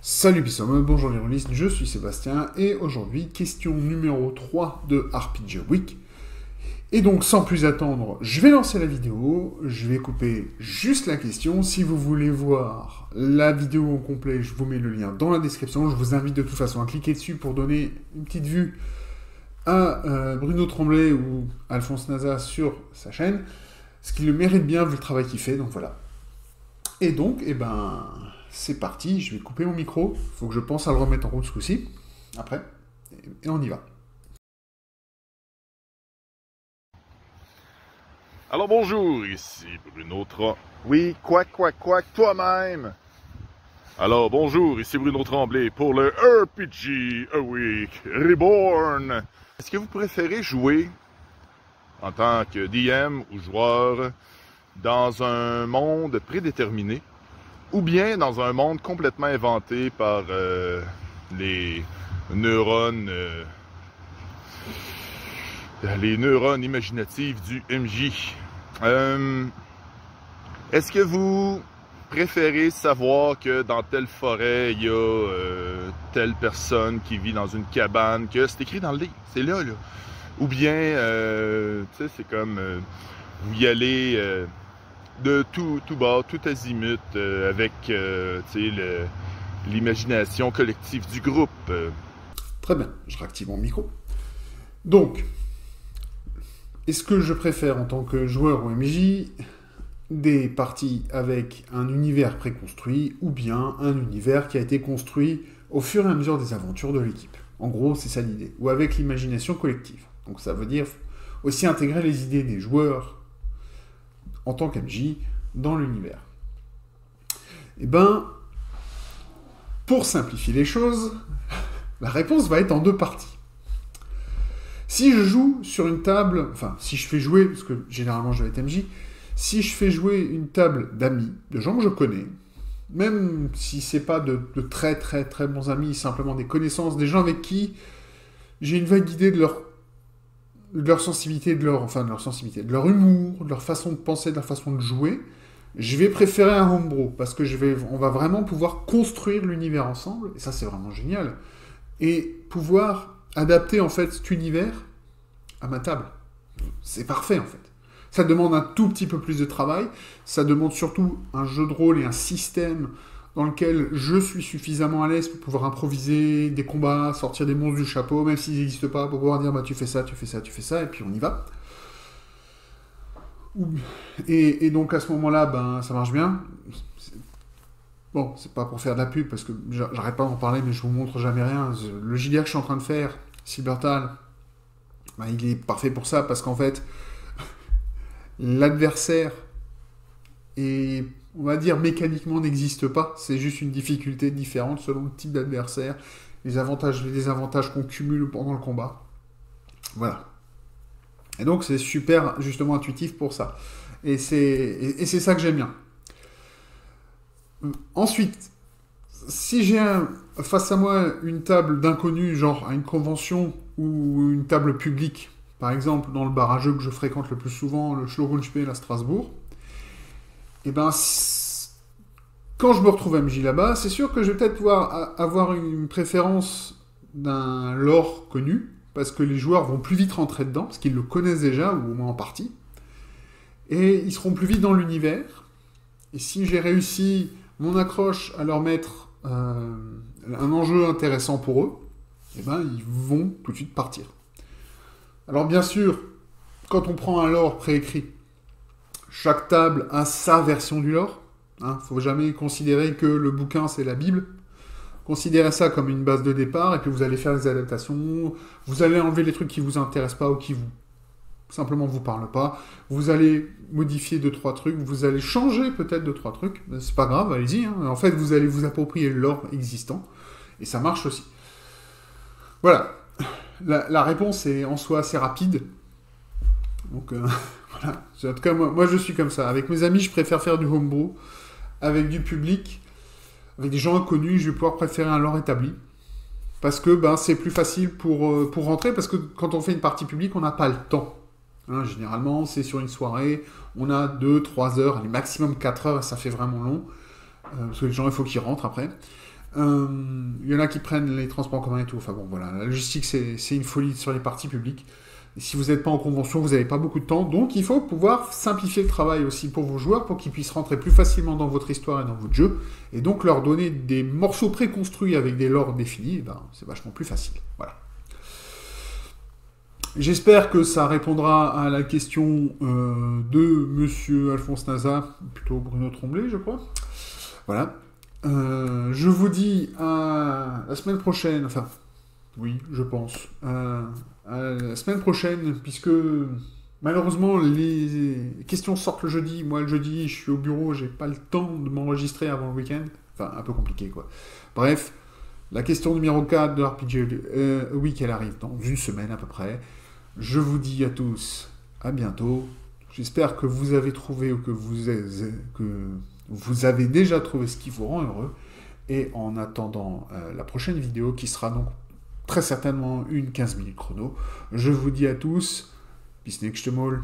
Salut Bissom, bonjour les rôlistes, je suis Sébastien, et aujourd'hui, question numéro 3 de RPG Week. Et donc, sans plus attendre, je vais lancer la vidéo, je vais couper juste la question. Si vous voulez voir la vidéo au complet, je vous mets le lien dans la description. Je vous invite de toute façon à cliquer dessus pour donner une petite vue à Bruno Tremblay ou Alphonse Naza sur sa chaîne, ce qui le mérite bien vu le travail qu'il fait, donc voilà. Et donc, c'est parti, je vais couper mon micro, il faut que je pense à le remettre en route ce coup-ci, après, et on y va. Alors bonjour, ici Bruno Tremblay. Oui, quoi, toi-même. Alors bonjour, ici Bruno Tremblay pour le RPG A Week Reborn. Est-ce que vous préférez jouer en tant que DM ou joueur dans un monde prédéterminé ou bien dans un monde complètement inventé par les neurones imaginatifs du MJ? Est-ce que vous préférez savoir que dans telle forêt, il y a telle personne qui vit dans une cabane, que c'est écrit dans le livre, c'est là. Ou bien, tu sais, c'est comme, vous y allez de tout bas, tout azimut, avec, tu sais, l'imagination collective du groupe. Très bien, je réactive mon micro. Donc, est-ce que je préfère, en tant que joueur ou MJ, des parties avec un univers préconstruit ou bien un univers qui a été construit au fur et à mesure des aventures de l'équipe? En gros, c'est ça l'idée. Ou avec l'imagination collective. Donc ça veut dire aussi intégrer les idées des joueurs en tant qu'MJ dans l'univers. Eh ben, pour simplifier les choses, la réponse va être en deux parties. Si je joue sur une table, enfin, si je fais jouer, parce que généralement je vais être MJ, si je fais jouer une table d'amis, de gens que je connais, même si c'est pas de très bons amis, simplement des connaissances, des gens avec qui j'ai une vague idée de leur sensibilité, de leur humour, de leur façon de penser, de leur façon de jouer, je vais préférer un homebrew, parce que on va vraiment pouvoir construire l'univers ensemble, et ça c'est vraiment génial, et pouvoir adapter en fait cet univers à ma table. C'est parfait en fait. Ça demande un tout petit peu plus de travail, ça demande surtout un jeu de rôle et un système dans lequel je suis suffisamment à l'aise pour pouvoir improviser des combats, sortir des monstres du chapeau, même s'ils n'existent pas, pour pouvoir dire bah, tu fais ça, et puis on y va. Et donc à ce moment-là, ben, ça marche bien. Bon, c'est pas pour faire de la pub, parce que j'arrête pas d'en parler, mais je vous montre jamais rien. Le JDR que je suis en train de faire, Silbertal, ben, il est parfait pour ça, parce qu'en fait, l'adversaire est, on va dire, mécaniquement n'existe pas. C'est juste une difficulté différente selon le type d'adversaire, les avantages, les désavantages qu'on cumule pendant le combat. Voilà. Et donc, c'est super, justement, intuitif pour ça. Et c'est ça que j'aime bien. Ensuite, si j'ai face à moi une table d'inconnus, genre à une convention ou une table publique, par exemple dans le bar à jeux que je fréquente le plus souvent, le Schlorunspiel à Strasbourg, et ben quand je me retrouve MJ là-bas, c'est sûr que je vais peut-être pouvoir avoir une préférence d'un lore connu, parce que les joueurs vont plus vite rentrer dedans, parce qu'ils le connaissent déjà, ou au moins en partie, et ils seront plus vite dans l'univers. Et si j'ai réussi mon accroche à leur mettre un enjeu intéressant pour eux, eh ben, ils vont tout de suite partir. Alors bien sûr, quand on prend un lore préécrit, chaque table a sa version du lore. Faut jamais considérer que le bouquin c'est la Bible. Considérez ça comme une base de départ, et puis vous allez faire des adaptations, vous allez enlever les trucs qui vous intéressent pas ou qui simplement vous parlent pas, vous allez modifier 2-3 trucs, vous allez changer peut-être 2-3 trucs, c'est pas grave, allez-y, hein. En fait vous allez vous approprier le lore existant, et ça marche aussi. Voilà, la réponse est en soi assez rapide, donc voilà, en tout cas moi je suis comme ça, avec mes amis je préfère faire du homebrew, avec du public, avec des gens inconnus, je vais pouvoir préférer un lore établi, parce que ben, c'est plus facile pour rentrer, parce que quand on fait une partie publique, on n'a pas le temps. Généralement, c'est sur une soirée, on a 2-3 heures, allez, maximum 4 heures, et ça fait vraiment long, parce que les gens, il faut qu'ils rentrent après. Il y en a qui prennent les transports en commun et tout. Enfin bon, voilà, la logistique, c'est une folie sur les parties publiques. Et si vous n'êtes pas en convention, vous n'avez pas beaucoup de temps. Donc, il faut pouvoir simplifier le travail aussi pour vos joueurs, pour qu'ils puissent rentrer plus facilement dans votre histoire et dans votre jeu. Et donc, leur donner des morceaux préconstruits avec des lores définis, ben, c'est vachement plus facile. Voilà. J'espère que ça répondra à la question de Monsieur Alphonse Naza, plutôt Bruno Tremblay, je crois. Voilà. Je vous dis à la semaine prochaine, enfin, oui, je pense, à la semaine prochaine, puisque malheureusement les questions sortent le jeudi. Moi, le jeudi, je suis au bureau, j'ai pas le temps de m'enregistrer avant le week-end. Enfin, un peu compliqué, quoi. Bref, la question numéro 4 de RPG Week, elle arrive dans une semaine à peu près. Je vous dis à tous, à bientôt. J'espère que vous avez trouvé ou que vous avez déjà trouvé ce qui vous rend heureux. Et en attendant la prochaine vidéo, qui sera donc très certainement une 15 minutes chrono, je vous dis à tous, bis nächste Mal.